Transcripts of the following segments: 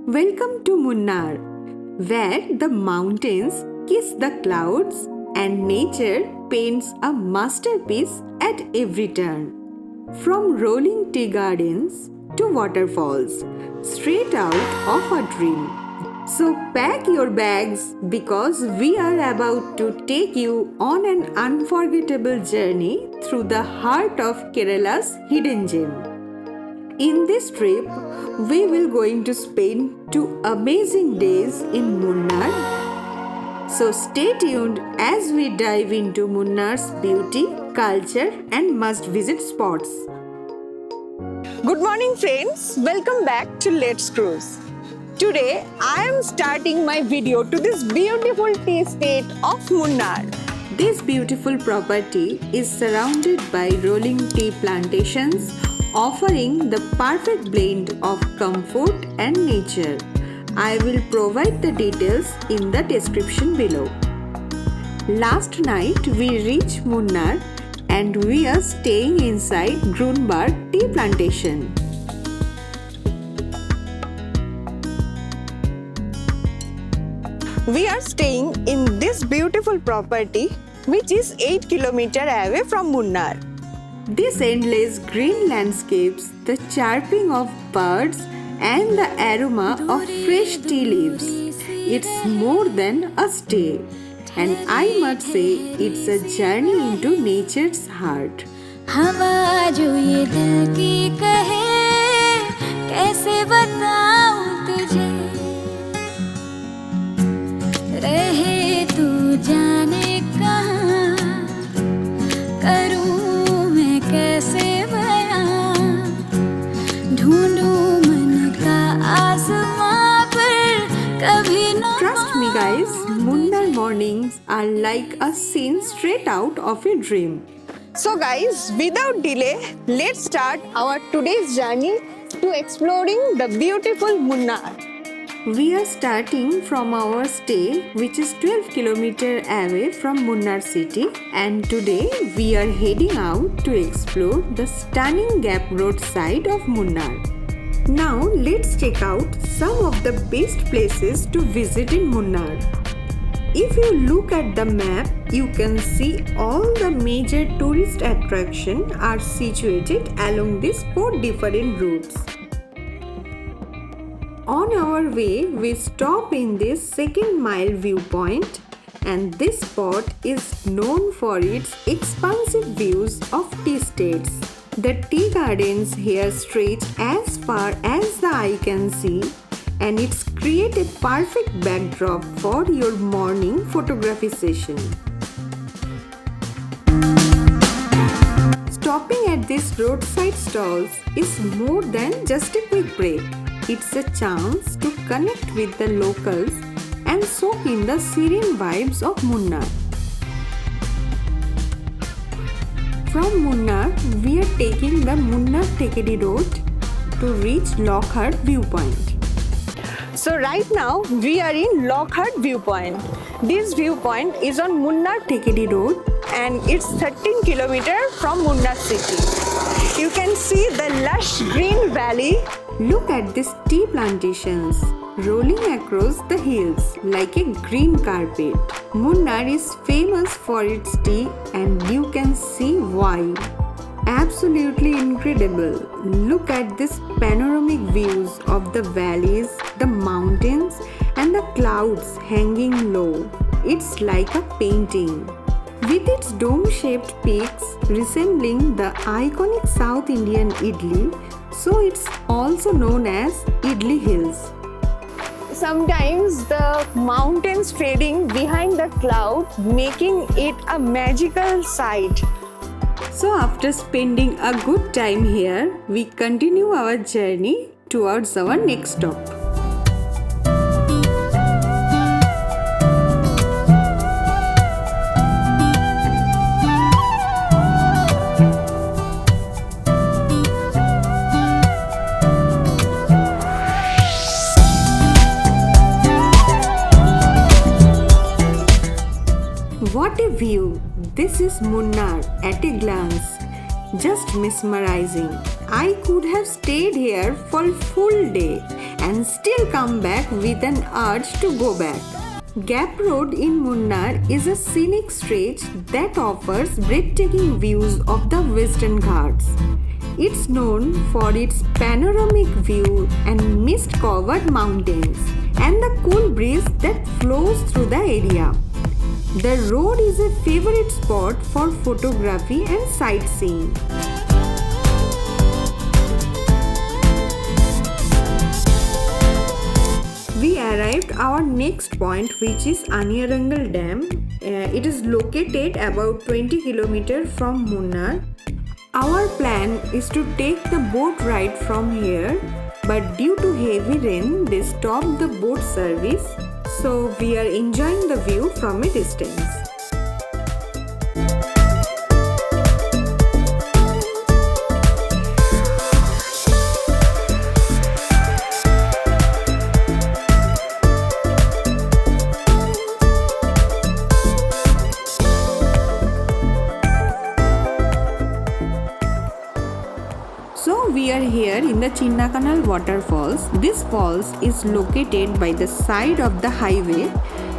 Welcome to Munnar, where the mountains kiss the clouds and nature paints a masterpiece at every turn. From rolling tea gardens to waterfalls, straight out of a dream. So pack your bags because we are about to take you on an unforgettable journey through the heart of Kerala's hidden gem. In this trip, we will going to spend 2 amazing days in Munnar. So stay tuned as we dive into Munnar's beauty, culture and must-visit spots. Good morning friends, welcome back to Let's Cruise. Today I am starting my video to this beautiful tea estate of Munnar. This beautiful property is surrounded by rolling tea plantations, offering the perfect blend of comfort and nature. I will provide the details in the description below. Last night we reached Munnar and we are staying inside Lockhart Tea Plantation. We are staying in this beautiful property which is 8 km away from Munnar. These endless green landscapes, the chirping of birds and the aroma of fresh tea leaves, it's more than a stay. And I must say, it's a journey into nature's heart. हवा जो ये दिल की कहे कैसे बताऊं तुझे रहे तू जाने कहाँ करूं मैं कैसे बयां ढूंढूं मन का आसमां पर कभी न Trust me guys, Munnar mornings are like a scene straight out of a dream. So guys, without delay, let's start our today's journey to exploring the beautiful Munnar. We are starting from our stay which is 12 km away from Munnar city, and today we are heading out to explore the stunning gap road side of Munnar. Now let's check out some of the best places to visit in Munnar. If you look at the map, you can see all the major tourist attractions are situated along these 4 different routes. On our way, we stop in this second mile viewpoint, and this spot is known for its expansive views of tea estates. The tea gardens here stretch as far as the eye can see, and it's create a perfect backdrop for your morning photography session. Stopping at these roadside stalls is more than just a quick break. It's a chance to connect with the locals and soak in the serene vibes of Munnar. From Munnar, we are taking the Munnar Thekkady road to reach Lockhart viewpoint. So right now we are in Lockhart viewpoint. This viewpoint is on Munnar Thekkady road and it's 13 km from Munnar city. You can see the lush green valley. Look at these tea plantations rolling across the hills like a green carpet. Munnar is famous for its tea and you can see why. Absolutely incredible. Look at these panoramic views of the valleys, the mountains and the clouds hanging low. It's like a painting. With its dome-shaped peaks resembling the iconic South Indian idli, so it's also known as Idli Hills. Sometimes the mountains fading behind the cloud, making it a magical sight. So after spending a good time here, we continue our journey towards our next stop. What a view! This is Munnar at a glance. Just mesmerizing. I could have stayed here for a full day and still come back with an urge to go back. Gap Road in Munnar is a scenic stretch that offers breathtaking views of the Western Ghats. It's known for its panoramic view and mist-covered mountains and the cool breeze that flows through the area. The road is a favorite spot for photography and sightseeing. We arrived our next point, which is Anayirankal Dam. It is located about 20 km from Munnar. Our plan is to take the boat ride from here, but due to heavy rain, they stopped the boat service, so we are enjoying the view from a distance. So we are here in the Chinnakanel Waterfalls. This falls is located by the side of the highway.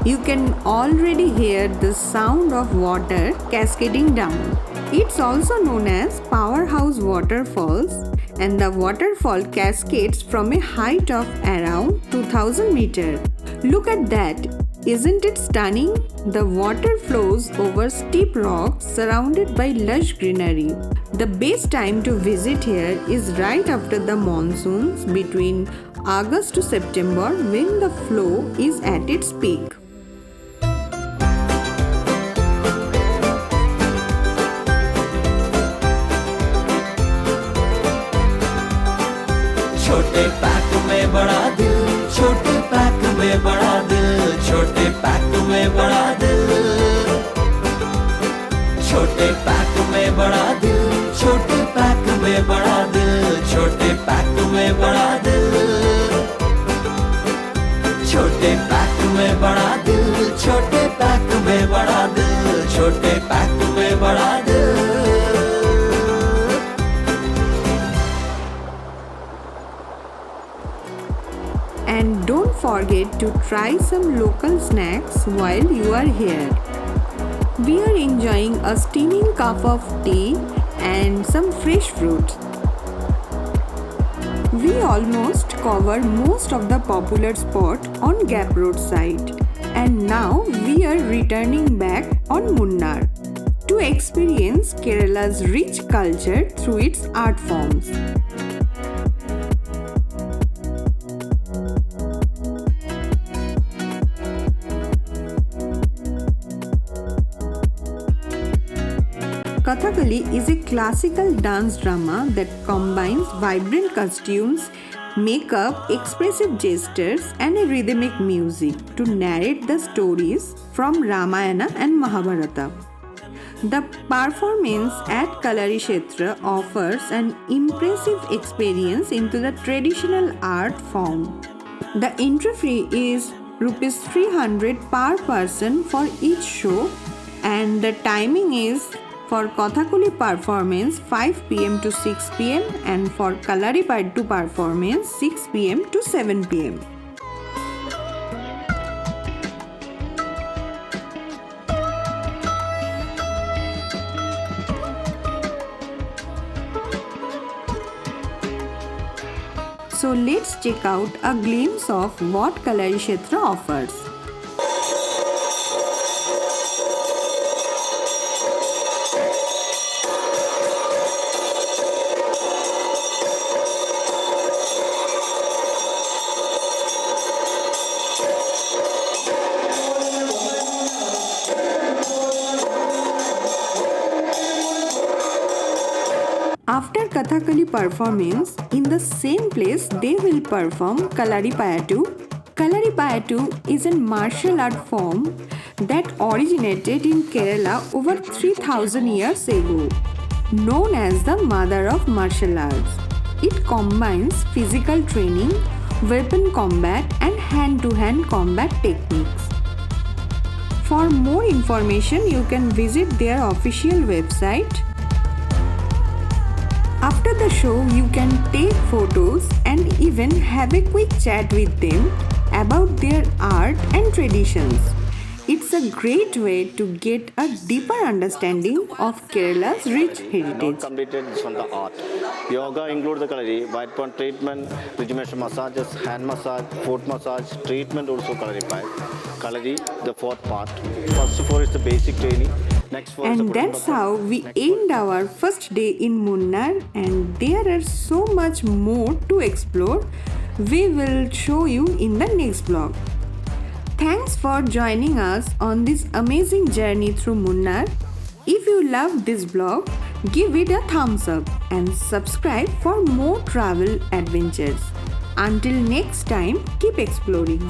You can already hear the sound of water cascading down. It's also known as Powerhouse Waterfalls, and the waterfall cascades from a height of around 2000 meters. Look at that! Isn't it stunning? The water flows over steep rocks surrounded by lush greenery. The best time to visit here is right after the monsoons between August to September when the flow is at its peak. छोटे pack में बड़ा दिल, छोटे pack में बड़ा दिल, छोटे pack में बड़ा दिल, छोटे पैक में बड़ा दिल, छोटे पैक में बड़ा दिल, छोटे पैक में बड़ा दिल, छोटे पैक में बड़ा दिल, छोटे पैक में बड़ा दिल, छोटे पैक में बड़ा दिल. And don't forget to try some local snacks while you are here. We are enjoying a steaming cup of tea and some fresh fruit. We almost covered most of the popular spot on Gap Road side, and now we are returning back on Munnar to experience Kerala's rich culture through its art forms. Kathakali is a classical dance drama that combines vibrant costumes, makeup, expressive gestures, and a rhythmic music to narrate the stories from Ramayana and Mahabharata. The performance at Kalari Kshetra offers an impressive experience into the traditional art form. The entry fee is Rs 300 per person for each show, and the timing is for Kathakali performance 5 pm to 6 pm and for Kalari Part 2 performance 6 pm to 7 pm. So let's check out a glimpse of what Kalari Kshetra offers. After Kathakali performance, in the same place they will perform Kalari Payattu. Kalari Payattu is a martial art form that originated in Kerala over 3000 years ago. Known as the mother of martial arts, it combines physical training, weapon combat and hand-to-hand combat techniques. For more information, you can visit their official website. After the show, you can take photos and even have a quick chat with them about their art and traditions. It's a great way to get a deeper understanding of Kerala's rich Not heritage. completed this one the art. Yoga includes the Kalari, white point treatment, rejuvenation massages, hand massage, foot massage, treatment also clarified. Kalari, the fourth part. First four is the basic training. Next four is the And that's how we end our first day in Munnar, and there are so much more to explore. We will show you in the next vlog. Thanks for joining us on this amazing journey through Munnar. If you loved this vlog, give it a thumbs up and subscribe for more travel adventures. Until next time, keep exploring.